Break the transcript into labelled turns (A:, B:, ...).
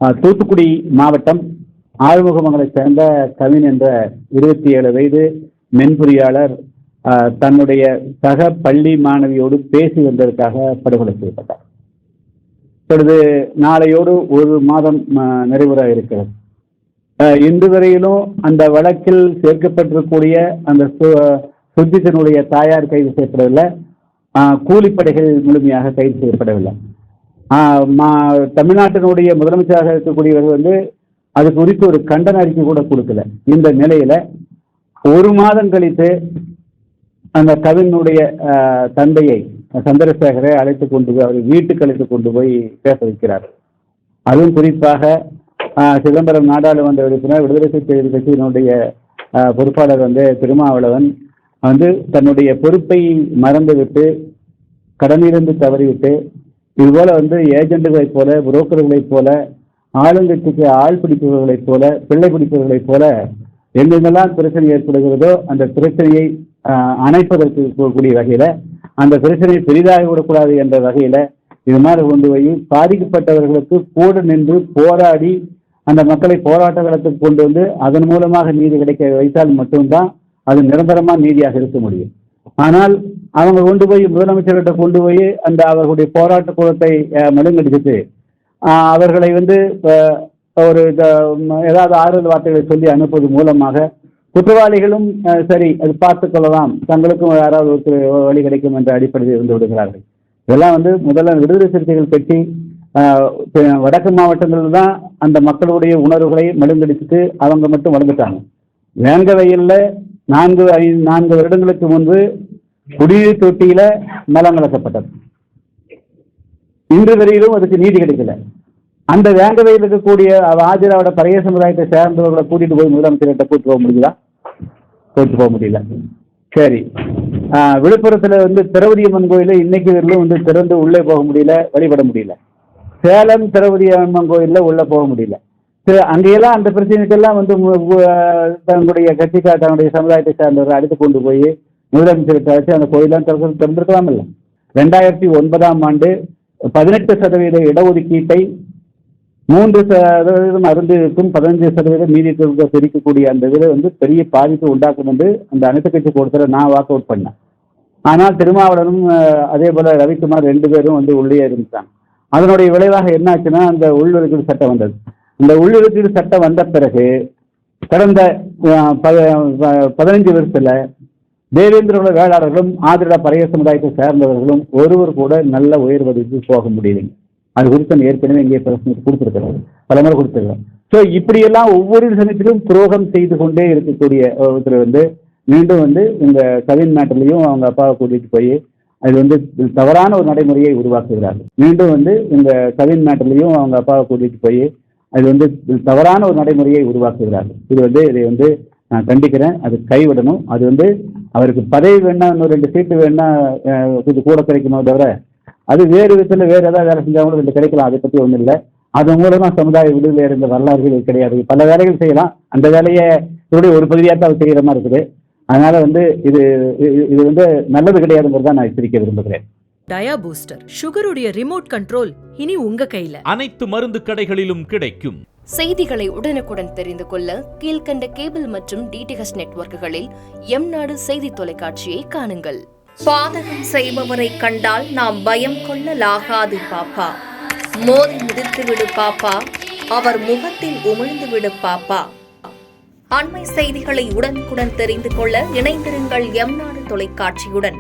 A: தூத்துக்குடி மாவட்டம் ஆறுமுகமங்கலை சேர்ந்த கவின் என்ற 27 வயது மென்பொறியாளர் தன்னுடைய சக பள்ளி மாணவியோடு பேசி வந்ததற்காக படுகொலை செய்யப்பட்டார். இப்பொழுது நாளையோடு 1 மாதம் நிறைவுற இருக்கிறது. இன்று வரையிலும் அந்த வழக்கில் சேர்க்கப்பட்டிருக்கக்கூடிய அந்த சுஜித்தினுடைய தாயார் கைது செய்யப்படவில்லை. கூலிப்படைகள் முழுமையாக கைது செய்யப்படவில்லை. தமிழ்நாட்டினுடைய முதலமைச்சராக இருக்கக்கூடியவர்கள் அது குறித்து ஒரு கண்டன அறிக்கை கூட கொடுக்கல. இந்த நிலையில 1 மாதம் கழித்து அந்த கவினுடைய தந்தையை சந்திரசேகரை அழைத்து கொண்டு போய் அவர் வீட்டுக்கு அழைத்து கொண்டு போய் பேச வைக்கிறார். அதுவும் குறிப்பாக சிதம்பரம் நாடாளுமன்ற உறுப்பினர் விடுதலை சிறுத்தைகள் கட்சியினுடைய பொறுப்பாளர் திருமாவளவன் தன்னுடைய பொறுப்பை மறந்துவிட்டு கடனிலிருந்து தவறிவிட்டு இதுபோல ஏஜென்ட்டுகளைப் போல புரோக்கர்களைப் போல ஆளுங்கட்சிக்கு ஆள் பிடிப்பவர்களைப் போல பிள்ளை பிடிப்பவர்களைப் போல எங்கெங்கெல்லாம் பிரச்சனை ஏற்படுகிறதோ அந்த பிரச்சனையை அணைப்பதற்கு கூடிய வகையில அந்த பிரச்சனையை பெரிதாக விடக்கூடாது என்ற வகையில இது மாதிரி கொண்டு போய் பாதிக்கப்பட்டவர்களுக்கு கூட நின்று போராடி அந்த மக்களை போராட்ட களத்துக்கு கொண்டு அதன் மூலமாக நீதி கிடைக்க வைத்தால் மட்டும்தான் அது நிரந்தரமா நீதியாக இருக்க முடியும். ஆனால் அவங்க கொண்டு போய் முதலமைச்சர்கிட்ட கொண்டு போய் அந்த அவர்களுடைய போராட்ட குளத்தை மழுங்கடிச்சிட்டு அவர்களை ஒரு ஏதாவது ஆறுதல் வார்த்தைகளை சொல்லி அனுப்புவது மூலமாக குற்றவாளிகளும் சரி அது பார்த்துக் கொள்ளலாம், தங்களுக்கும் யாராவது ஒரு வழி கிடைக்கும் என்ற அடிப்படையில் இருந்து விடுகிறார்கள். இதெல்லாம் முதல்ல விடுதலை சிறுத்தைகள் கட்சி வடக்கு மாவட்டங்களில் தான் அந்த மக்களுடைய உணர்வுகளை மழுங்கடிச்சுட்டு அவங்க மட்டும் வளர்ந்துட்டாங்க. வேங்கவையில் 4 வருடங்களுக்கு முன்பு குடிநீர் தொட்டியில மலம் கலக்கப்பட்டது. இன்று வரையிலும் அதுக்கு நீதி கிடைக்கல. அந்த வேங்கவையில் இருக்கக்கூடிய ஆஜராவோட பழைய சமுதாயத்தை சேர்ந்தவர்களை கூட்டிட்டு போய் முதலமைச்சர்கிட்ட கூட்டு போக முடியுதா? கூட்டு போக முடியல. சரி, விழுப்புரத்துல திரௌபதியம்மன் கோயில இன்னைக்கு வரலும் திறந்து உள்ளே போக முடியல, வழிபட முடியல. சேலம் திரௌபதியம்மன் கோயில்ல உள்ள போக முடியல. அங்கெல்லாம் அந்த பிரச்சனைக்கெல்லாம் தன்னுடைய கட்சிக்கார தன்னுடைய சமுதாயத்தை சார்ந்தவர்கள் அழைத்து கொண்டு போய் முதலமைச்சர்கிட்ட வச்சு அந்த கோயிலாம் திறந்திருக்கலாம் இல்லை. 2009ஆம் ஆண்டு 18% இடஒதுக்கீட்டை 3% அருந்திருக்கும் 15% மீதி பிரிக்கக்கூடிய அந்த இதில் பெரிய பாதிப்பு உண்டாக்கும் என்று அந்த அனைத்து கட்சி கூட்டத்தில் நான் வாக் அவுட் பண்ணேன். ஆனால் திருமாவளவனும் அதே போல ரவிக்குமார் 2 பேரும் உள்ளே இருந்தாங்க. அதனுடைய விளைவாக என்ன ஆச்சுன்னா அந்த உள்ளொதுக்கீடு சட்டம் வந்தது. இந்த உள்ளொதுக்கீடு சட்டம் வந்த பிறகு கடந்த 15 வருஷத்துல தேவேந்திர வேளாளர்களும் ஆதிரா பழைய சமுதாயத்தை சேர்ந்தவர்களும் ஒருவர் கூட நல்ல உயர்வதற்கு போக முடியலைங்க. அது குறித்து ஏற்கனவே இங்கே பிரச்சனை கொடுத்துருக்கிறாங்க, பல முறை கொடுத்துருக்காங்க. ஸோ இப்படியெல்லாம் ஒவ்வொரு சமயத்திலும் துரோகம் செய்து கொண்டே இருக்கக்கூடிய ஒருத்தர் மீண்டும் இந்த கவின் நாட்டிலையும் அவங்க அப்பாவை கூட்டிட்டு போய் அது தவறான ஒரு நடைமுறையை உருவாக்குகிறார்கள். மீண்டும் இந்த கவின் நாட்டிலையும் அவங்க அப்பாவை கூட்டிட்டு போய் அது தவறான ஒரு நடைமுறையை உருவாக்குகிறார்கள். இதை நான் கண்டிக்கிறேன். அது கைவிடணும். அது அவருக்கு பதவி வேணா, இன்னும் 2 சீட்டு வேணா கொஞ்சம் கூட கிடைக்கணும் தவிர அது வேறு விதத்தில் வேறு ஏதாவது வேலை செஞ்சாலும் 2 கிடைக்கலாம். அதை பற்றி ஒன்றும் இல்லை. அதன் மூலமா சமுதாய விடுதலை இருந்த வரலாறுகள் கிடையாது. பல வேலைகள் செய்யலாம். அந்த வேலையை ஒரு பகுதியாக தான் செய்கிற மாதிரி இருக்குது. அதனால இது இது நல்லது கிடையாதுங்கிறத நான் எச்சரிக்க விரும்புகிறேன்.
B: டயா பூஸ்டர் சுகருடைய ரிமோட் கண்ட்ரோல் இனி உங்க கையில.
C: அனைத்து மருந்து கடைகளிலும் கிடைக்கும்.
D: செய்திகளை உடனுக்குடன் தெரிந்து கொள்ள கீழ்கண்ட கேபிள் மற்றும் DTH நெட்வொர்க்குகளில் எம்நாடு செய்தி தொலைக்காட்சியை காணுங்கள். பாதகம் செய்பவரை கண்டால் நாம் பயம் கொள்ளலாகாது பாப்பா. மோதி மிதித்து விடு பாப்பா, அவர் முகத்தில் உமிழ்ந்து விடு பாப்பா. அண்மை செய்திகளை உடனுக்குடன் தெரிந்து கொள்ள இணைந்திருங்கள் எம்நாடு தொலைக்காட்சியுடன்.